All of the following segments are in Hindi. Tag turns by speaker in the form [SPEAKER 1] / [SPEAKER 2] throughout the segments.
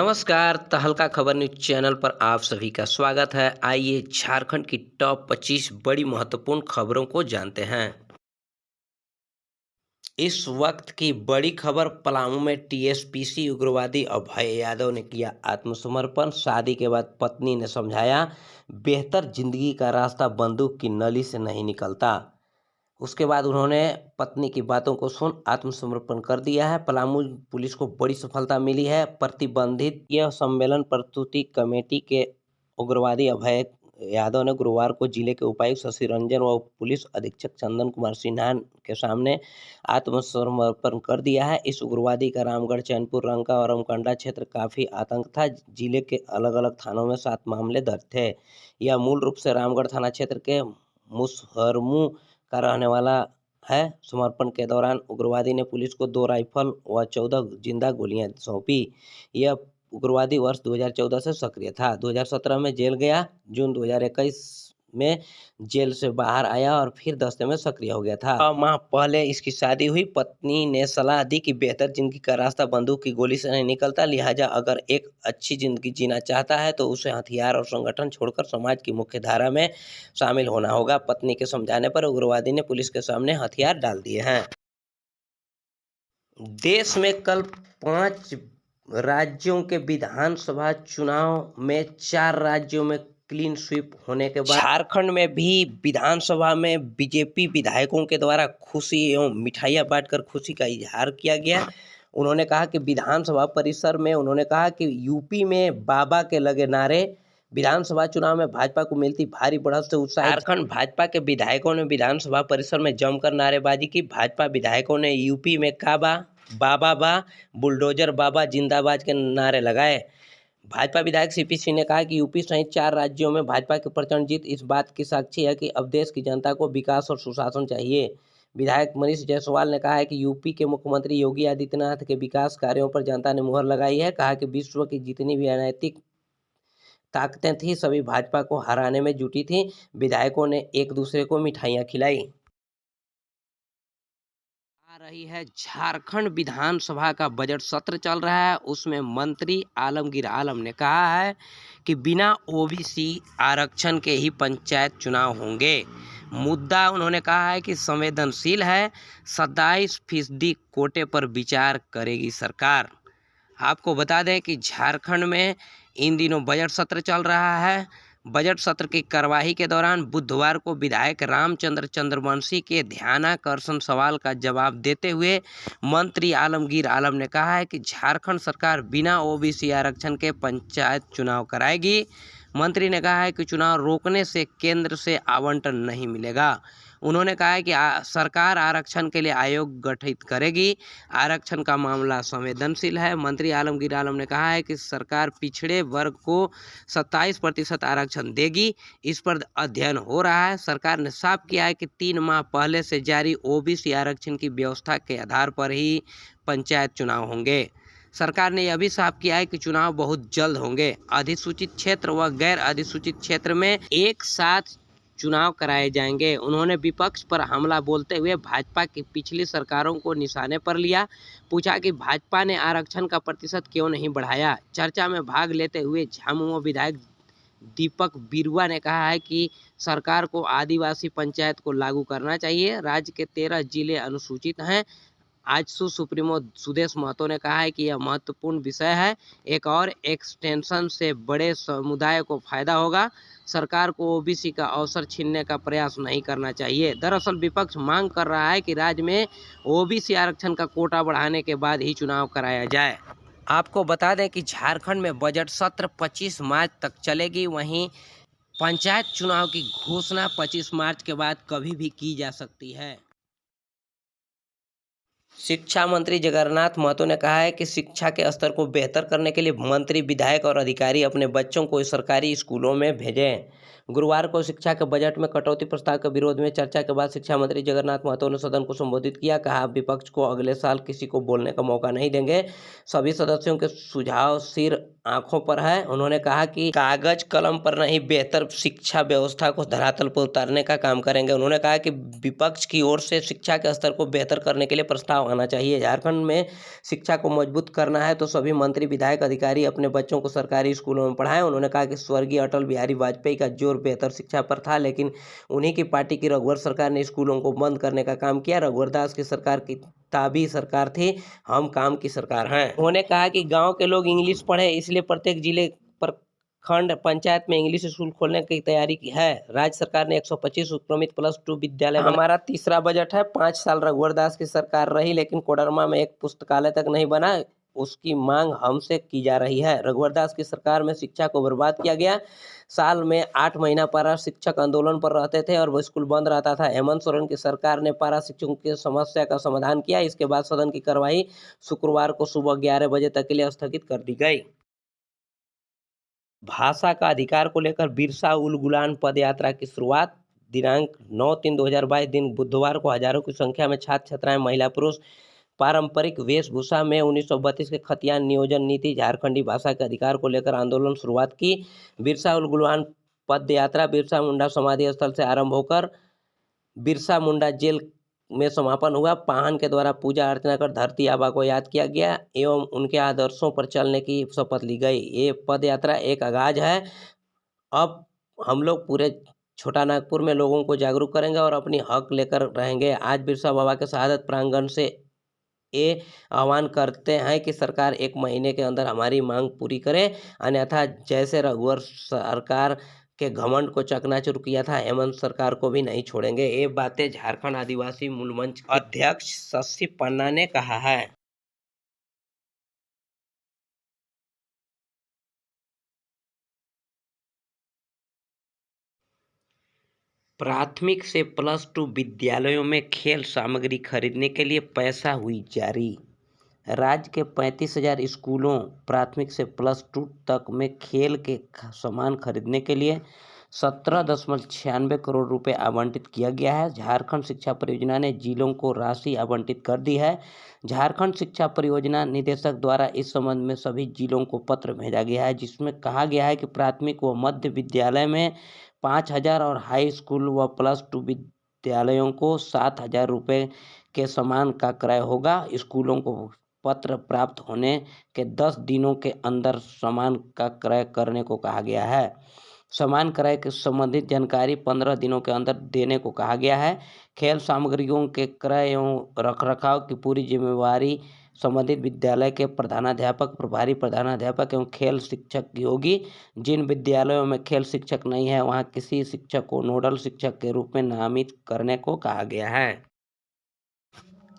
[SPEAKER 1] नमस्कार, तहलका खबर न्यूज़ चैनल पर आप सभी का स्वागत है। आइए झारखंड की टॉप 25 बड़ी महत्वपूर्ण खबरों को जानते हैं। इस वक्त की बड़ी खबर, पलामू में टीएसपीसी उग्रवादी अभय यादव ने किया आत्मसमर्पण। शादी के बाद पत्नी ने समझाया, बेहतर जिंदगी का रास्ता बंदूक की नली से नहीं निकलता। उसके बाद उन्होंने पत्नी की बातों को सुन आत्मसमर्पण कर दिया है। पलामू पुलिस को बड़ी सफलता मिली है। प्रतिबंधित यह सम्मेलन प्रस्तुति कमेटी के उग्रवादी अभय यादव ने गुरुवार को जिले के उपायुक्त शशि रंजन व पुलिस अधीक्षक चंदन कुमार सिन्हा के सामने आत्मसमर्पण कर दिया है। इस उग्रवादी का रामगढ़, चैनपुर, रंका और अमकंडा क्षेत्र काफी आतंक था। जिले के अलग अलग थानों में 7 मामले दर्ज थे। यह मूल रूप से रामगढ़ थाना क्षेत्र के मुसहरमू का रहने वाला है। समर्पण के दौरान उग्रवादी ने पुलिस को 2 राइफल व 14 जिंदा गोलियां सौंपी। यह उग्रवादी वर्ष 2014 से सक्रिय था। 2017 में जेल गया। जून 2021 में जेल से बाहर आया और फिर दस्ते में सक्रिय हो गया था। 6 माह पहले इसकी शादी हुई। पत्नी ने सलाह दी कि बेहतर जिंदगी का रास्ता बंदूक की गोली से नहीं निकलता, लिहाजा अगर एक अच्छी जिंदगी जीना चाहता है तो उसे हथियार और संगठन छोड़कर समाज की मुख्य धारा में शामिल होना होगा। पत्नी के समझाने पर उग्रवादी ने पुलिस के सामने हथियार डाल दिए हैं। देश में कल 5 राज्यों के विधानसभा चुनाव में 4 राज्यों में क्लीन स्वीप होने के बाद झारखंड में भी विधानसभा में बीजेपी विधायकों के द्वारा खुशी एवं मिठाइयां बांटकर खुशी का इजहार किया गया। उन्होंने कहा कि विधानसभा परिसर में यूपी में बाबा के लगे नारे। विधानसभा चुनाव में भाजपा को मिलती भारी बढ़त से उत्साह। झारखंड भाजपा के विधायकों ने विधानसभा परिसर में जमकर नारेबाजी की। भाजपा विधायकों ने यूपी में काबा, बाबा बा, बुलडोजर बाबा जिंदाबाद के नारे लगाए। भाजपा विधायक सीपी सिंह ने कहा कि यूपी सहित 4 राज्यों में भाजपा की प्रचंड जीत इस बात की साक्षी है कि अब देश की जनता को विकास और सुशासन चाहिए। विधायक मनीष जायसवाल ने कहा है कि यूपी के मुख्यमंत्री योगी आदित्यनाथ के विकास कार्यों पर जनता ने मुहर लगाई है। कहा कि विश्व की जितनी भी अनैतिक ताकतें थी सभी भाजपा को हराने में जुटी थी। विधायकों ने एक दूसरे को मिठाइयां खिलाई। आ रही है झारखंड विधानसभा का बजट सत्र चल रहा है। उसमें मंत्री आलमगीर आलम ने कहा है कि बिना ओबीसी आरक्षण के ही पंचायत चुनाव होंगे। मुद्दा उन्होंने कहा है कि संवेदनशील है। 27% कोटे पर विचार करेगी सरकार। आपको बता दें कि झारखंड में इन दिनों बजट सत्र चल रहा है। बजट सत्र की कार्यवाही के दौरान बुधवार को विधायक रामचंद्र चंद्रवंशी के ध्यानाकर्षण सवाल का जवाब देते हुए मंत्री आलमगीर आलम ने कहा है कि झारखंड सरकार बिना ओबीसी आरक्षण के पंचायत चुनाव कराएगी। मंत्री ने कहा है कि चुनाव रोकने से केंद्र से आवंटन नहीं मिलेगा। उन्होंने कहा है कि सरकार आरक्षण के लिए आयोग गठित करेगी। आरक्षण का मामला संवेदनशील है। मंत्री आलमगीर आलम ने कहा है कि सरकार पिछड़े वर्ग को 27% आरक्षण देगी। इस पर अध्ययन हो रहा है। सरकार ने साफ किया है कि 3 माह पहले से जारी ओबीसी आरक्षण की व्यवस्था के आधार पर ही पंचायत चुनाव होंगे। सरकार ने यह भी साफ किया है कि चुनाव बहुत जल्द होंगे। अधिसूचित क्षेत्र व गैर अधिसूचित क्षेत्र में एक साथ चुनाव कराए जाएंगे। उन्होंने विपक्ष पर हमला बोलते हुए भाजपा की पिछली सरकारों को निशाने पर लिया। पूछा कि भाजपा ने आरक्षण का प्रतिशत क्यों नहीं बढ़ाया। चर्चा में भाग लेते हुए झामुमो विधायक दीपक बिरुआ ने कहा है कि सरकार को आदिवासी पंचायत को लागू करना चाहिए। राज्य के 13 जिले अनुसूचित हैं। आजसू सुप्रीमो सुदेश महतो ने कहा है कि यह महत्वपूर्ण विषय है। एक और एक्सटेंशन से बड़े समुदाय को फायदा होगा। सरकार को ओबीसी का अवसर छीनने का प्रयास नहीं करना चाहिए। दरअसल विपक्ष मांग कर रहा है कि राज्य में ओबीसी आरक्षण का कोटा बढ़ाने के बाद ही चुनाव कराया जाए। आपको बता दें कि झारखंड में बजट सत्र 25 मार्च तक चलेगी। वहीं पंचायत चुनाव की घोषणा 25 मार्च के बाद कभी भी की जा सकती है। शिक्षा मंत्री जगन्नाथ महतो ने कहा है कि शिक्षा के स्तर को बेहतर करने के लिए मंत्री, विधायक और अधिकारी अपने बच्चों को सरकारी स्कूलों में भेजें। गुरुवार को शिक्षा के बजट में कटौती प्रस्ताव के विरोध में चर्चा के बाद शिक्षा मंत्री जगन्नाथ महतो ने सदन को संबोधित किया। कहा, विपक्ष को अगले साल किसी को बोलने का मौका नहीं देंगे। सभी सदस्यों के सुझाव सिर आंखों पर है। उन्होंने कहा कि कागज कलम पर नहीं, बेहतर शिक्षा व्यवस्था को धरातल पर उतारने का काम करेंगे। उन्होंने कहा कि विपक्ष की ओर से शिक्षा के स्तर को बेहतर करने के लिए प्रस्ताव आना चाहिए। झारखंड में शिक्षा को मजबूत करना है तो सभी मंत्री, विधायक, अधिकारी अपने बच्चों को सरकारी स्कूलों में पढ़ाएं। उन्होंने कहा कि स्वर्गीय अटल बिहारी वाजपेयी का जोर बेहतर शिक्षा पर था, लेकिन उन्हीं की पार्टी की रघुवर सरकार ने स्कूलों को बंद करने का काम किया। रघुवर दास की सरकार किताबी सरकार थी, हम काम की सरकार हैं। उन्होंने कहा कि गांव के लोग इंग्लिश पढ़े, इसलिए प्रत्येक जिले प्रखंड पंचायत में इंग्लिश स्कूल खोलने की तैयारी की है। राज्य सरकार ने 125 उत्क्रमित +2 विद्यालय हमारा तीसरा बजट है। 5 साल रघुवर दास की सरकार रही, लेकिन कोडरमा में एक पुस्तकालय तक नहीं बना। उसकी मांग हमसे की जा रही है। रघुवर दास की सरकार में शिक्षा को बर्बाद किया गया। साल में 8 महीना पारा शिक्षक आंदोलन पर रहते थे और वो स्कूल बंद रहता था। हेमंत सोरेन की सरकार ने पारा शिक्षकों की समस्या का समाधान किया। इसके बाद सदन की कार्यवाही शुक्रवार को सुबह 11 बजे तक के लिए स्थगित कर दी गई। भाषा का अधिकार को लेकर बिरसा उल गुलान पद यात्रा की शुरुआत। दिनांक 9/3/2022 दिन बुधवार को हजारों की संख्या में छात्र छात्राएं, महिला पुरुष पारंपरिक वेशभूषा में 1932 के खतियान नियोजन नीति झारखंडी भाषा के अधिकार को लेकर आंदोलन शुरुआत की। बिरसा उल गुलान पद यात्रा बिरसा मुंडा समाधि स्थल से आरंभ होकर बिरसा मुंडा जेल में समापन हुआ। पाहन के द्वारा पूजा अर्चना कर धरती आबा को याद किया गया एवं उनके आदर्शों पर चलने की शपथ ली गई। ये पद यात्रा एक आगाज है। अब हम लोग पूरे छोटा नागपुर में लोगों को जागरूक करेंगे और अपनी हक लेकर रहेंगे। आज बिरसा बाबा के शहादत प्रांगण से ये आह्वान करते हैं कि सरकार 1 महीने के अंदर हमारी मांग पूरी करे, अन्यथा जैसे रघुवर सरकार के घमंड को चकनाचूर किया था, हेमंत सरकार को भी नहीं छोड़ेंगे। ये बातें झारखंड आदिवासी मूल मंच के अध्यक्ष शशि पन्ना ने कहा है। प्राथमिक से +2 विद्यालयों में खेल सामग्री खरीदने के लिए पैसा हुई जारी। राज्य के 35,000 स्कूलों प्राथमिक से +2 तक में खेल के सामान खरीदने के लिए 17.96 करोड़ रुपए आवंटित किया गया है। झारखंड शिक्षा परियोजना ने जिलों को राशि आवंटित कर दी है। झारखंड शिक्षा परियोजना निदेशक द्वारा इस संबंध में सभी जिलों को पत्र भेजा गया है, जिसमें कहा गया है कि प्राथमिक व मध्य विद्यालय में 5,000 और हाई स्कूल व +2 विद्यालयों को 7,000 रुपये के सामान का क्रय होगा। स्कूलों को पत्र प्राप्त होने के 10 दिनों के अंदर सामान का क्रय करने को कहा गया है। सामान क्रय के संबंधित जानकारी 15 दिनों के अंदर देने को कहा गया है। खेल सामग्रियों के क्रय एवं रखरखाव की पूरी जिम्मेवारी संबंधित विद्यालय के प्रधानाध्यापक, प्रभारी प्रधानाध्यापक एवं खेल शिक्षक की होगी। जिन विद्यालयों में खेल शिक्षक नहीं है, वहां किसी शिक्षक को नोडल शिक्षक के रूप में नामित करने को कहा गया है।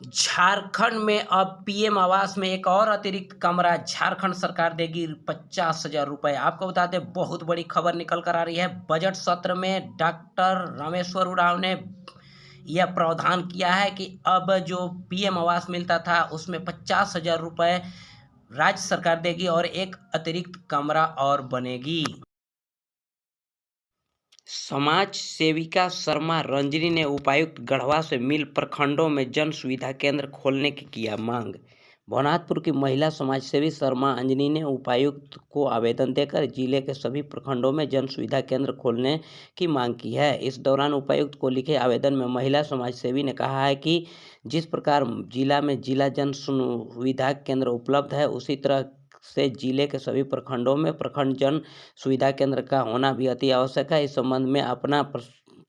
[SPEAKER 1] झारखंड में अब पीएम आवास में एक और अतिरिक्त कमरा झारखंड सरकार देगी 50,000 रुपए। आपको बता दें, बहुत बड़ी खबर निकल कर आ रही है। बजट सत्र में डॉक्टर रामेश्वर उरांव ने यह प्रावधान किया है कि अब जो पीएम आवास मिलता था उसमें 50,000 रुपए राज्य सरकार देगी और एक अतिरिक्त कमरा और बनेगी। समाज सेविका शर्मा रंजनी ने उपायुक्त गढ़वा से मिल प्रखंडों में जन सुविधा केंद्र खोलने की किया मांग। भवनाथपुर की महिला समाजसेवी शर्मा अंजनी ने उपायुक्त को आवेदन देकर जिले के सभी प्रखंडों में जन सुविधा केंद्र खोलने की मांग की है। इस दौरान उपायुक्त को लिखे आवेदन में महिला समाजसेवी ने कहा है कि जिस प्रकार जिला में जिला जन सुविधा केंद्र उपलब्ध है, उसी तरह से जिले के सभी प्रखंडों में प्रखंड जन सुविधा केंद्र का होना भी अति आवश्यक है। इस संबंध में अपना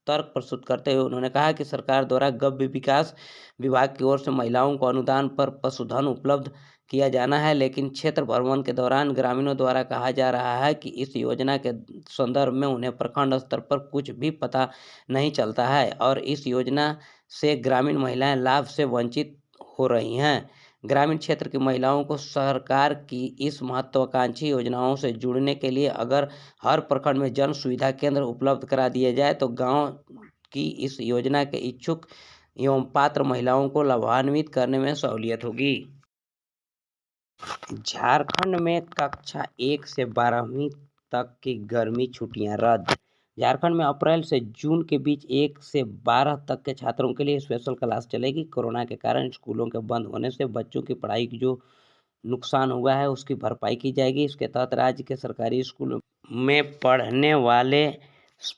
[SPEAKER 1] तर्क प्रस्तुत करते हुए उन्होंने कहा कि सरकार द्वारा गव्य विकास विभाग की ओर से महिलाओं को अनुदान पर पशुधन उपलब्ध किया जाना है, लेकिन क्षेत्र भ्रमण के दौरान ग्रामीणों द्वारा कहा जा रहा है कि इस योजना के संदर्भ में उन्हें प्रखंड स्तर पर कुछ भी पता नहीं चलता है और इस योजना से ग्रामीण महिलाएं लाभ से वंचित हो रही हैं। ग्रामीण क्षेत्र की महिलाओं को सरकार की इस महत्वाकांक्षी योजनाओं से जुड़ने के लिए अगर हर प्रखंड में जन सुविधा केंद्र उपलब्ध करा दिए जाए तो गांव की इस योजना के इच्छुक एवं पात्र महिलाओं को लाभान्वित करने में सहूलियत होगी। झारखंड में कक्षा 1 से 12वीं तक की गर्मी छुट्टियां रद्द। झारखंड में अप्रैल से जून के बीच 1 से 12 तक के छात्रों के लिए स्पेशल क्लास चलेगी। कोरोना के कारण स्कूलों के बंद होने से बच्चों की पढ़ाई की जो नुकसान हुआ है उसकी भरपाई की जाएगी। इसके तहत राज्य के सरकारी स्कूलों में पढ़ने वाले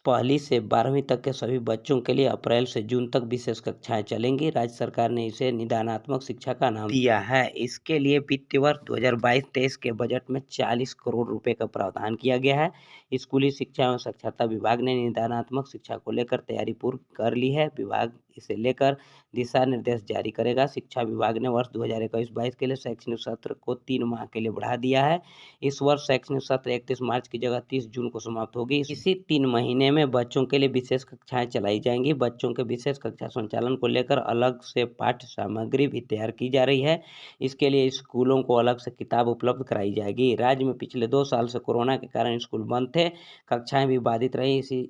[SPEAKER 1] पहली से 12वीं तक के सभी बच्चों के लिए अप्रैल से जून तक विशेष कक्षाएं चलेंगी। राज्य सरकार ने इसे निदानात्मक शिक्षा का नाम दिया है। इसके लिए वित्तीय वर्ष 2022-23 के बजट में 40 करोड़ रुपए का प्रावधान किया गया है। स्कूली शिक्षा एवं साक्षरता विभाग ने निदानात्मक शिक्षा को लेकर तैयारी पूर्ण कर ली है। विभाग इसे लेकर दिशा निर्देश जारी करेगा। शिक्षा विभाग ने वर्ष 2021-22 के लिए शैक्षणिक सत्र को 3 माह के लिए बढ़ा दिया है। इस वर्ष शैक्षणिक सत्र 31 मार्च की जगह 30 जून को समाप्त होगी। इसी 3 महीने में बच्चों के लिए विशेष कक्षाएं चलाई जाएंगी। बच्चों के विशेष कक्षा संचालन को लेकर अलग से पाठ्य सामग्री भी तैयार की जा रही है। इसके लिए स्कूलों को अलग से किताब उपलब्ध कराई जाएगी। राज्य में पिछले 2 साल से कोरोना के कारण स्कूल बंद थे, कक्षाएं भी बाधित रही। इसी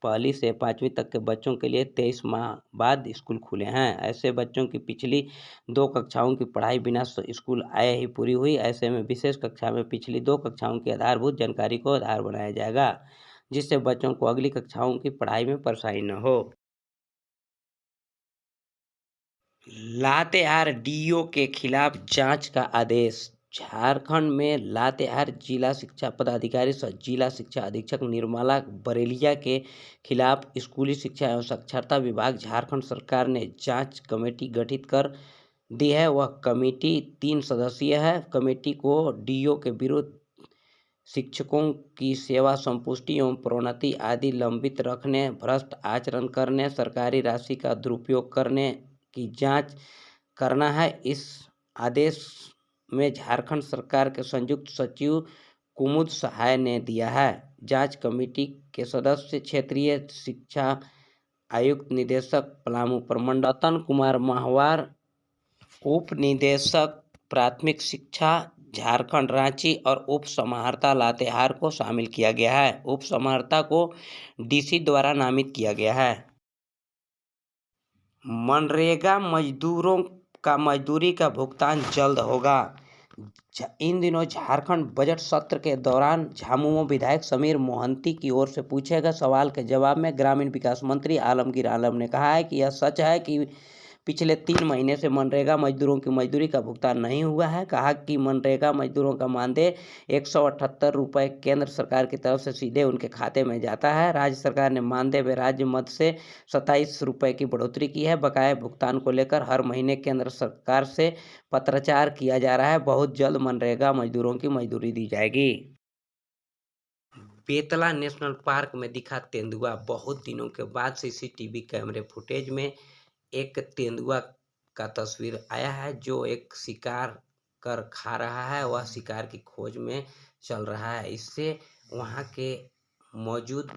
[SPEAKER 1] पहली से 5वीं तक के बच्चों के लिए 23 माह बाद स्कूल खुले हैं। ऐसे बच्चों की पिछली 2 कक्षाओं की पढ़ाई बिना स्कूल आए ही पूरी हुई। ऐसे में विशेष कक्षा में पिछली 2 कक्षाओं की आधारभूत जानकारी को आधार बनाया जाएगा, जिससे बच्चों को अगली कक्षाओं की पढ़ाई में परेशानी न हो। लातेहार डीईओ के खिलाफ जांच का आदेश। झारखंड में लातेहार जिला शिक्षा पदाधिकारी सह जिला शिक्षा अधीक्षक निर्मला बरेलिया के खिलाफ स्कूली शिक्षा एवं साक्षरता विभाग झारखंड सरकार ने जांच कमेटी गठित कर दी है। वह कमेटी 3 सदस्यीय है। कमेटी को डीईओ के विरुद्ध शिक्षकों की सेवा संपुष्टि एवं प्रोन्नति आदि लंबित रखने, भ्रष्ट आचरण करने, सरकारी राशि का दुरुपयोग करने की जांच करना है। इस आदेश में झारखंड सरकार के संयुक्त सचिव कुमुद सहाय ने दिया है। जांच कमेटी के सदस्य क्षेत्रीय शिक्षा आयुक्त निदेशक पलामू प्रमंडल रतन कुमार माहवार, उप निदेशक प्राथमिक शिक्षा झारखंड रांची और उप समाहर्ता लातेहार को शामिल किया गया है। उप समाहर्ता को डीसी द्वारा नामित किया गया है। मनरेगा मजदूरों का मजदूरी का भुगतान जल्द होगा। इन दिनों झारखंड बजट सत्र के दौरान झामुमो विधायक समीर मोहंती की ओर से पूछे गए सवाल के जवाब में ग्रामीण विकास मंत्री आलमगीर आलम ने कहा है कि यह सच है कि पिछले 3 महीने से मनरेगा मजदूरों की मजदूरी का भुगतान नहीं हुआ है। कहा कि मनरेगा मजदूरों का मानदेय 178 रुपये केंद्र सरकार की तरफ से सीधे उनके खाते में जाता है। राज्य सरकार ने मानदेय में राज्य मद से 27 रुपये की बढ़ोतरी की है। बकाया भुगतान को लेकर हर महीने केंद्र सरकार से पत्राचार किया जा रहा है। बहुत जल्द मनरेगा मजदूरों की मजदूरी दी जाएगी। बेतला नेशनल पार्क में दिखा तेंदुआ। बहुत दिनों के बाद सीसीटीवी कैमरे फुटेज में एक तेंदुआ का तस्वीर आया है जो एक शिकार कर खा रहा है। वह शिकार की खोज में चल रहा है। इससे वहां के मौजूद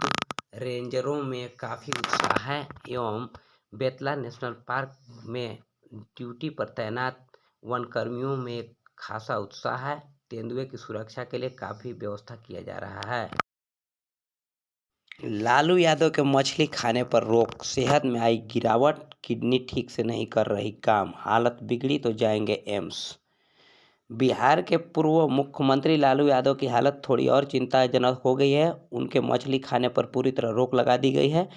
[SPEAKER 1] रेंजरों में काफ़ी उत्साह है एवं बेतला नेशनल पार्क में ड्यूटी पर तैनात वनकर्मियों में खासा उत्साह है। तेंदुए की सुरक्षा के लिए काफ़ी व्यवस्था किया जा रहा है। लालू यादव के मछली खाने पर रोक। सेहत में आई गिरावट, किडनी ठीक से नहीं कर रही काम, हालत बिगड़ी तो जाएंगे एम्स। बिहार के पूर्व मुख्यमंत्री लालू यादव की हालत थोड़ी और चिंताजनक हो गई है। उनके मछली खाने पर पूरी तरह रोक लगा दी गई है।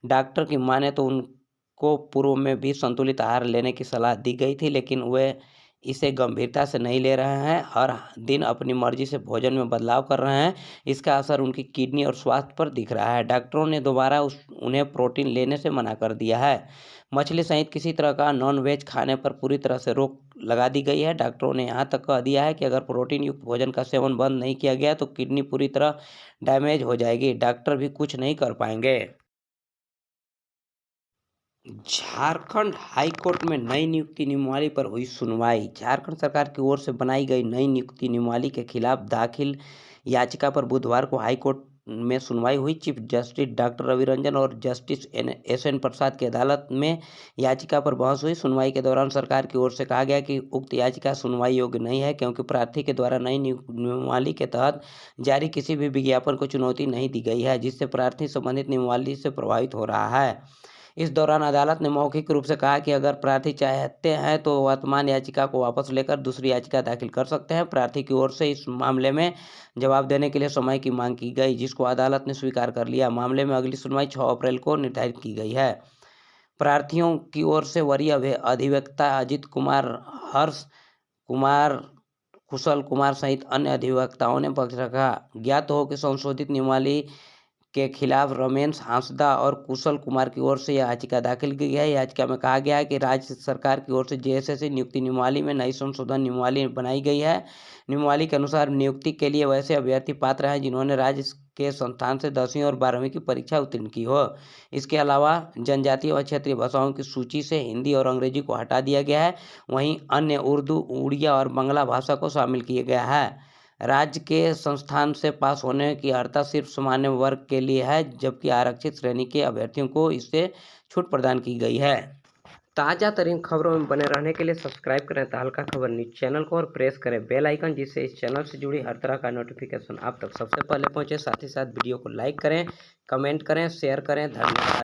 [SPEAKER 1] डॉक्टर की माने तो उनको पूर्व में भी संतुलित आहार लेने की सलाह दी गई थी, लेकिन वे इसे गंभीरता से नहीं ले रहे हैं। हर दिन अपनी मर्जी से भोजन में बदलाव कर रहे हैं। इसका असर उनकी किडनी और स्वास्थ्य पर दिख रहा है। डॉक्टरों ने दोबारा उन्हें प्रोटीन लेने से मना कर दिया है। मछली सहित किसी तरह का नॉन वेज खाने पर पूरी तरह से रोक लगा दी गई है। डॉक्टरों ने यहाँ तक कह दिया है कि अगर प्रोटीन युक्त भोजन का सेवन बंद नहीं किया गया तो किडनी पूरी तरह डैमेज हो जाएगी। डॉक्टर भी कुछ नहीं कर पाएंगे। झारखंड हाईकोर्ट में नई नियुक्ति नियमावली पर हुई सुनवाई। झारखंड सरकार की ओर से बनाई गई नई नियुक्ति नियमावली के खिलाफ दाखिल याचिका पर बुधवार को हाईकोर्ट में सुनवाई हुई। Chief justice doctor Ravi Ranjan और जस्टिस एस.एन. प्रसाद की अदालत में याचिका पर बहस हुई। सुनवाई के दौरान सरकार की ओर से कहा गया कि उक्त याचिका सुनवाई योग्य नहीं है, क्योंकि प्रार्थी के द्वारा नई नियमावली के तहत जारी किसी भी विज्ञापन को चुनौती नहीं दी गई है, जिससे प्रार्थी संबंधित नियमावली से प्रभावित हो रहा है। इस दौरान अदालत ने मौखिक रूप से कहा कि अगर प्रार्थी चाहते हैं तो वर्तमान याचिका को वापस लेकर दूसरी याचिका दाखिल कर सकते हैं। प्रार्थी की ओर से इस मामले में जवाब देने के लिए समय की मांग की गई, जिसको अदालत ने स्वीकार कर लिया। मामले में अगली सुनवाई 6 अप्रैल को निर्धारित की गई है। प्रार्थियों की ओर से वरीय अधिवक्ता अजित कुमार, हर्ष कुमार, कुशल कुमार सहित अन्य अधिवक्ताओं ने पक्ष रखा। ज्ञात हो कि संशोधित नियमावली के खिलाफ रमेश हांसदा और कुशल कुमार की ओर से यह याचिका दाखिल की है। याचिका में कहा गया है कि राज्य सरकार की ओर से जेएसएससी नियुक्ति नियमावली में नई संशोधन नियमावली बनाई गई है। नियमावली के अनुसार नियुक्ति के लिए वैसे अभ्यर्थी पात्र हैं जिन्होंने राज्य के संस्थान से 10वीं और 12वीं की परीक्षा उत्तीर्ण की हो। इसके अलावा जनजातीय व क्षेत्रीय भाषाओं की सूची से हिंदी और अंग्रेजी को हटा दिया गया है। वहीं अन्य उर्दू, उड़िया और बांग्ला भाषा को शामिल किया गया है। राज्य के संस्थान से पास होने की अर्हता सिर्फ सामान्य वर्ग के लिए है, जबकि आरक्षित श्रेणी के अभ्यर्थियों को इससे छूट प्रदान की गई है। ताज़ा तरीन खबरों में बने रहने के लिए सब्सक्राइब करें तहलका खबर न्यूज चैनल को और प्रेस करें बेल आइकन, जिससे इस चैनल से जुड़ी हर तरह का नोटिफिकेशन आप तक सबसे पहले पहुंचे। साथ ही साथ वीडियो को लाइक करें, कमेंट करें, शेयर करें। धन्यवाद।